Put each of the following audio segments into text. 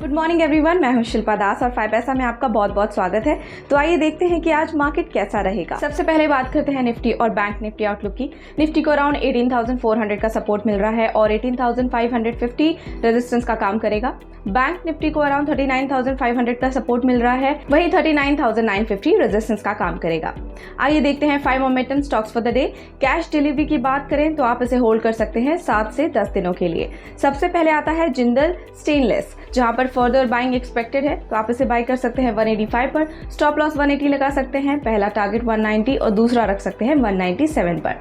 Good morning everyone, मैं हूं शिल्पा दास और 5 पैसा में आपका बहुत बहुत स्वागत है। तो आइए देखते हैं कि आज मार्केट कैसा रहेगा। सबसे पहले बात करते हैं निफ्टी और बैंक निफ्टी आउटलुक की। निफ्टी को अराउंड 18,400 का सपोर्ट मिल रहा है और 18,550 रेजिस्टेंस का काम करेगा। बैंक निफ्टी को अराउंड 39,500 का सपोर्ट मिल रहा है, वहीं 39,950 रेजिस्टेंस का काम करेगा। आइए देखते हैं 5 momentum stocks for the day. Cash delivery की बात करें तो आप इसे होल्ड कर सकते हैं 7 से 10 दिनों के लिए। सबसे पहले आता है जिंदल स्टेनलेस, जहां पर फर्दर बाइंग एक्सपेक्टेड है, तो आप इसे बाय कर सकते हैं 185 पर। स्टॉप लॉस 180 लगा सकते हैं, पहला टारगेट 190 और दूसरा रख सकते हैं 197 पर।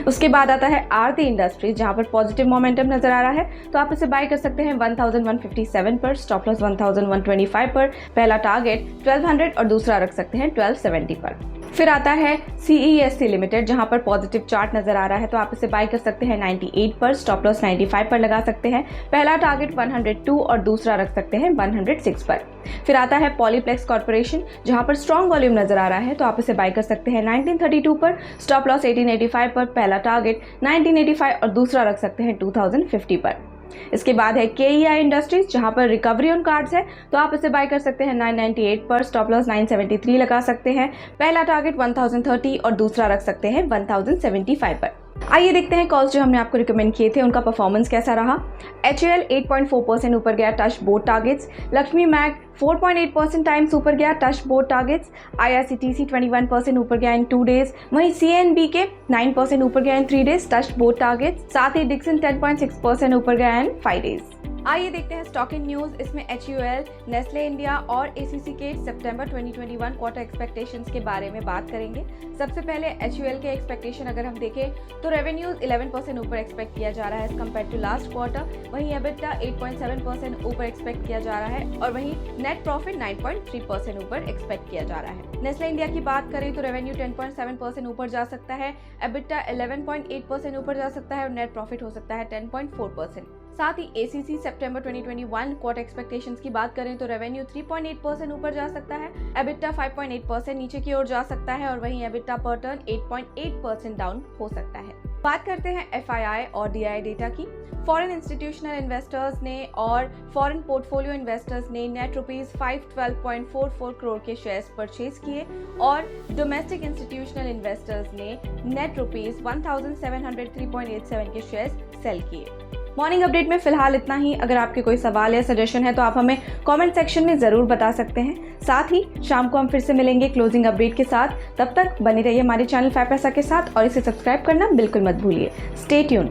उसके बाद आता है आरती इंडस्ट्रीज, जहां पर पॉजिटिव मोमेंटम नजर आ रहा है, तो आप इसे बाय कर सकते हैं 1157 पर। स्टॉप लॉस 1125 पर, पहला टारगेट 1200 और दूसरा रख सकते हैं 1270 पर। फिर आता है CESC लिमिटेड, जहां पर पॉजिटिव चार्ट नजर आ रहा है, तो आप इसे बाय कर सकते हैं 98 पर। स्टॉप लॉस 95 पर लगा सकते हैं, पहला टारगेट 102 और दूसरा रख सकते हैं 106 पर। फिर आता है पॉलीप्लेक्स कॉर्पोरेशन, जहां पर स्ट्रॉन्ग वॉल्यूम नजर आ रहा है, तो आप इसे बाय कर सकते हैं 1932 पर। स्टॉप लॉस 1885 पर, पहला टारगेट 1985 और दूसरा रख सकते हैं 2050 पर। इसके बाद है KEI इंडस्ट्रीज, जहां पर रिकवरी ऑन कार्ड्स है, तो आप इसे बाय कर सकते हैं 998 पर। स्टॉप लॉस 973 लगा सकते हैं, पहला टारगेट 1030 और दूसरा रख सकते हैं 1075 पर। आइए देखते हैं कॉल्स जो हमने आपको रिकमेंड किए थे उनका परफॉर्मेंस कैसा रहा। HUL 8.4% ऊपर गया, टच बोर्ड टारगेट्स। लक्ष्मी मैग 4.8% टाइम्स ऊपर गया, टच बोर्ड टारगेट्स। IRCTC 21% ऊपर गया इन 2 डेज। वहीं CNBK 9% ऊपर गया इन 3 डेज, टच बोर्ड टारगेट्स। साथ ही डिक्सन 10.6% ऊपर गया इन 5 डेज। आइए देखते हैं स्टॉक इन न्यूज। इसमें HUL, नेस्ले इंडिया और ACC के सितंबर 2021 क्वार्टर एक्सपेक्टेशंस के बारे में बात करेंगे। सबसे पहले HUL के एक्सपेक्टेशन अगर हम देखें तो रेवेन्यूज 11% ऊपर एक्सपेक्ट किया जा रहा है कंपेयर टू लास्ट क्वार्टर। वहीं EBITDA 8.7% ऊपर एक्सपेक्ट किया जा रहा है और वहीं नेट प्रॉफिट 9.3% ऊपर एक्सपेक्ट किया जा रहा है। नेस्ले इंडिया की बात करें तो रेवेन्यू 10.7% ऊपर जा सकता है, EBITDA 11.8% ऊपर जा सकता है और नेट प्रॉफिट हो सकता है 10.4%। साथ ही ACC सितंबर 2021 क्वार्टर एक्सपेक्टेशंस की बात करें तो रेवेन्यू 3.8% ऊपर जा सकता है, EBITDA 5.8% नीचे की ओर जा सकता है और वहीं EBITDA पर टर्न 8.8% डाउन हो सकता है। बात करते हैं FII और DI डेटा की। फॉरेन इंस्टीट्यूशनल इन्वेस्टर्स ने और फॉरेन पोर्टफोलियो इन्वेस्टर्स ने नेट ₹512.44 करोड़ के शेयर्स परचेज किए और डोमेस्टिक इंस्टीट्यूशनल इन्वेस्टर्स ने नेट ₹1,703.87 के शेयर्स सेल किए। मॉर्निंग अपडेट में फिलहाल इतना ही। अगर आपके कोई सवाल या सजेशन है तो आप हमें कमेंट सेक्शन में जरूर बता सकते हैं। साथ ही शाम को हम फिर से मिलेंगे क्लोजिंग अपडेट के साथ। तब तक बने रहिए हमारे चैनल 5 पैसा के साथ और इसे सब्सक्राइब करना बिल्कुल मत भूलिए। Stay tuned.